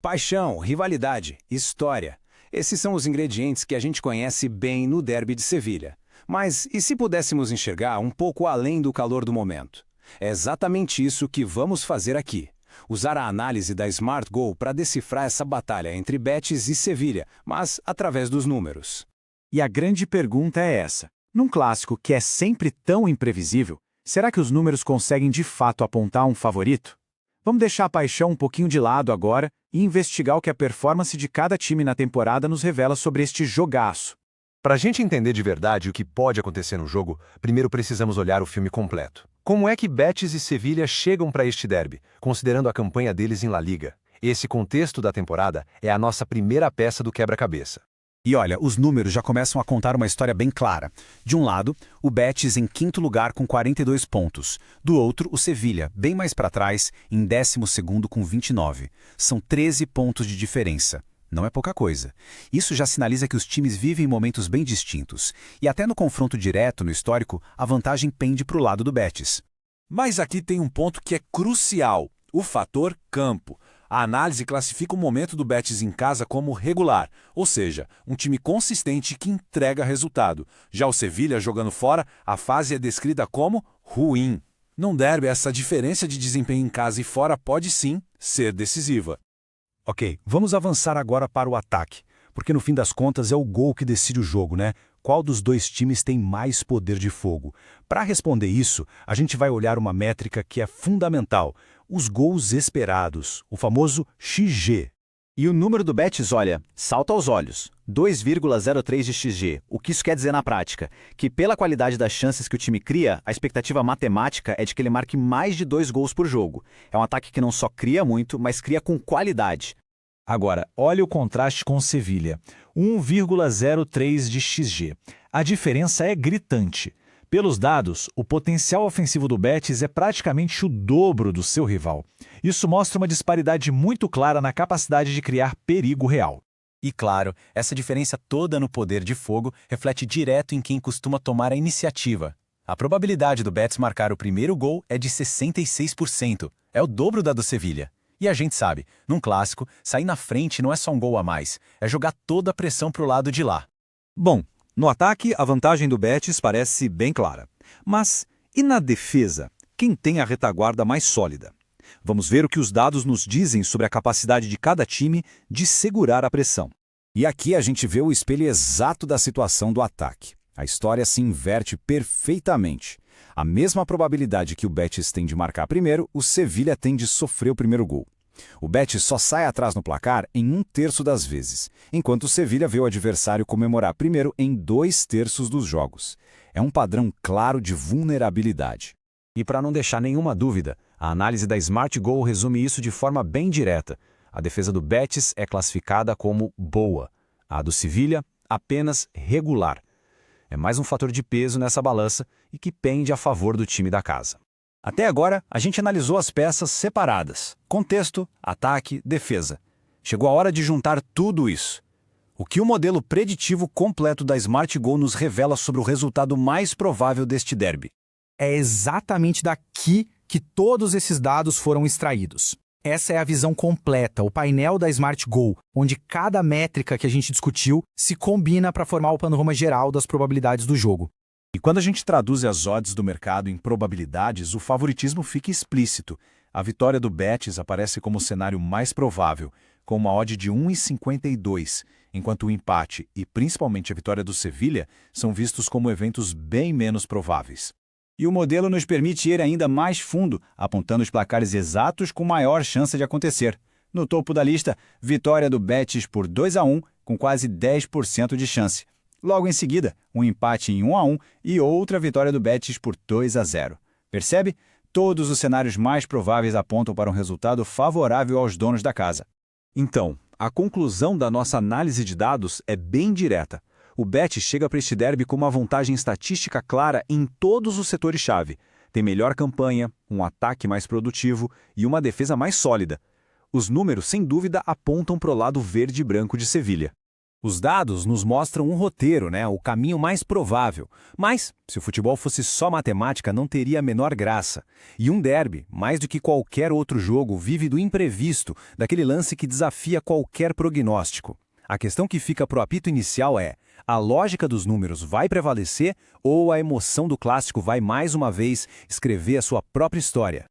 Paixão, rivalidade, história. Esses são os ingredientes que a gente conhece bem no Derby de Sevilha. Mas e se pudéssemos enxergar um pouco além do calor do momento? É exatamente isso que vamos fazer aqui. Usar a análise da Smart Goal para decifrar essa batalha entre Betis e Sevilha, mas através dos números. E a grande pergunta é essa. Num clássico que é sempre tão imprevisível, será que os números conseguem de fato apontar um favorito? Vamos deixar a paixão um pouquinho de lado agora e investigar o que a performance de cada time na temporada nos revela sobre este jogaço. Para a gente entender de verdade o que pode acontecer no jogo, primeiro precisamos olhar o filme completo. Como é que Betis e Sevilha chegam para este derby, considerando a campanha deles em La Liga? Esse contexto da temporada é a nossa primeira peça do quebra-cabeça. E olha, os números já começam a contar uma história bem clara. De um lado, o Betis em quinto lugar com 42 pontos. Do outro, o Sevilha, bem mais para trás, em 12º com 29. São 13 pontos de diferença. Não é pouca coisa. Isso já sinaliza que os times vivem momentos bem distintos. E até no confronto direto no histórico, a vantagem pende para o lado do Betis. Mas aqui tem um ponto que é crucial, o fator campo. A análise classifica o momento do Betis em casa como regular, ou seja, um time consistente que entrega resultado. Já o Sevilha jogando fora, a fase é descrita como ruim. Num derby, essa diferença de desempenho em casa e fora pode sim ser decisiva. Ok, vamos avançar agora para o ataque, porque no fim das contas é o gol que decide o jogo, né? Qual dos dois times tem mais poder de fogo? Para responder isso, a gente vai olhar uma métrica que é fundamental, os gols esperados, o famoso XG. E o número do Betis, olha, salta aos olhos, 2,03 de XG. O que isso quer dizer na prática? Que pela qualidade das chances que o time cria, a expectativa matemática é de que ele marque mais de 2 gols por jogo. É um ataque que não só cria muito, mas cria com qualidade. Agora, olha o contraste com o Sevilha, 1,03 de XG. A diferença é gritante. Pelos dados, o potencial ofensivo do Betis é praticamente o dobro do seu rival. Isso mostra uma disparidade muito clara na capacidade de criar perigo real. E claro, essa diferença toda no poder de fogo reflete direto em quem costuma tomar a iniciativa. A probabilidade do Betis marcar o primeiro gol é de 66%. É o dobro da do Sevilha. E a gente sabe, num clássico, sair na frente não é só um gol a mais, é jogar toda a pressão para o lado de lá. Bom, no ataque, a vantagem do Betis parece bem clara. Mas e na defesa? Quem tem a retaguarda mais sólida? Vamos ver o que os dados nos dizem sobre a capacidade de cada time de segurar a pressão. E aqui a gente vê o espelho exato da situação do ataque. A história se inverte perfeitamente. A mesma probabilidade que o Betis tem de marcar primeiro, o Sevilha tem de sofrer o primeiro gol. O Betis só sai atrás no placar em 1/3 das vezes, enquanto o Sevilha vê o adversário comemorar primeiro em 2/3 dos jogos. É um padrão claro de vulnerabilidade. E para não deixar nenhuma dúvida, a análise da Smart Goal resume isso de forma bem direta. A defesa do Betis é classificada como boa, a do Sevilha apenas regular. É mais um fator de peso nessa balança e que pende a favor do time da casa. Até agora, a gente analisou as peças separadas. Contexto, ataque, defesa. Chegou a hora de juntar tudo isso. O que o modelo preditivo completo da Smart Goal nos revela sobre o resultado mais provável deste derby? É exatamente daqui que todos esses dados foram extraídos. Essa é a visão completa, o painel da Smart Goal, onde cada métrica que a gente discutiu se combina para formar o panorama geral das probabilidades do jogo. E quando a gente traduz as odds do mercado em probabilidades, o favoritismo fica explícito. A vitória do Betis aparece como o cenário mais provável, com uma odd de 1,52, enquanto o empate e principalmente a vitória do Sevilha são vistos como eventos bem menos prováveis. E o modelo nos permite ir ainda mais fundo, apontando os placares exatos com maior chance de acontecer. No topo da lista, vitória do Betis por 2-1, com quase 10% de chance. Logo em seguida, um empate em 1-1 e outra vitória do Betis por 2-0. Percebe? Todos os cenários mais prováveis apontam para um resultado favorável aos donos da casa. Então, a conclusão da nossa análise de dados é bem direta. O Betis chega para este derby com uma vantagem estatística clara em todos os setores-chave. Tem melhor campanha, um ataque mais produtivo e uma defesa mais sólida. Os números, sem dúvida, apontam para o lado verde e branco de Sevilha. Os dados nos mostram um roteiro, né? O caminho mais provável. Mas, se o futebol fosse só matemática, não teria a menor graça. E um derby, mais do que qualquer outro jogo, vive do imprevisto, daquele lance que desafia qualquer prognóstico. A questão que fica pro apito inicial é: a lógica dos números vai prevalecer ou a emoção do clássico vai mais uma vez escrever a sua própria história?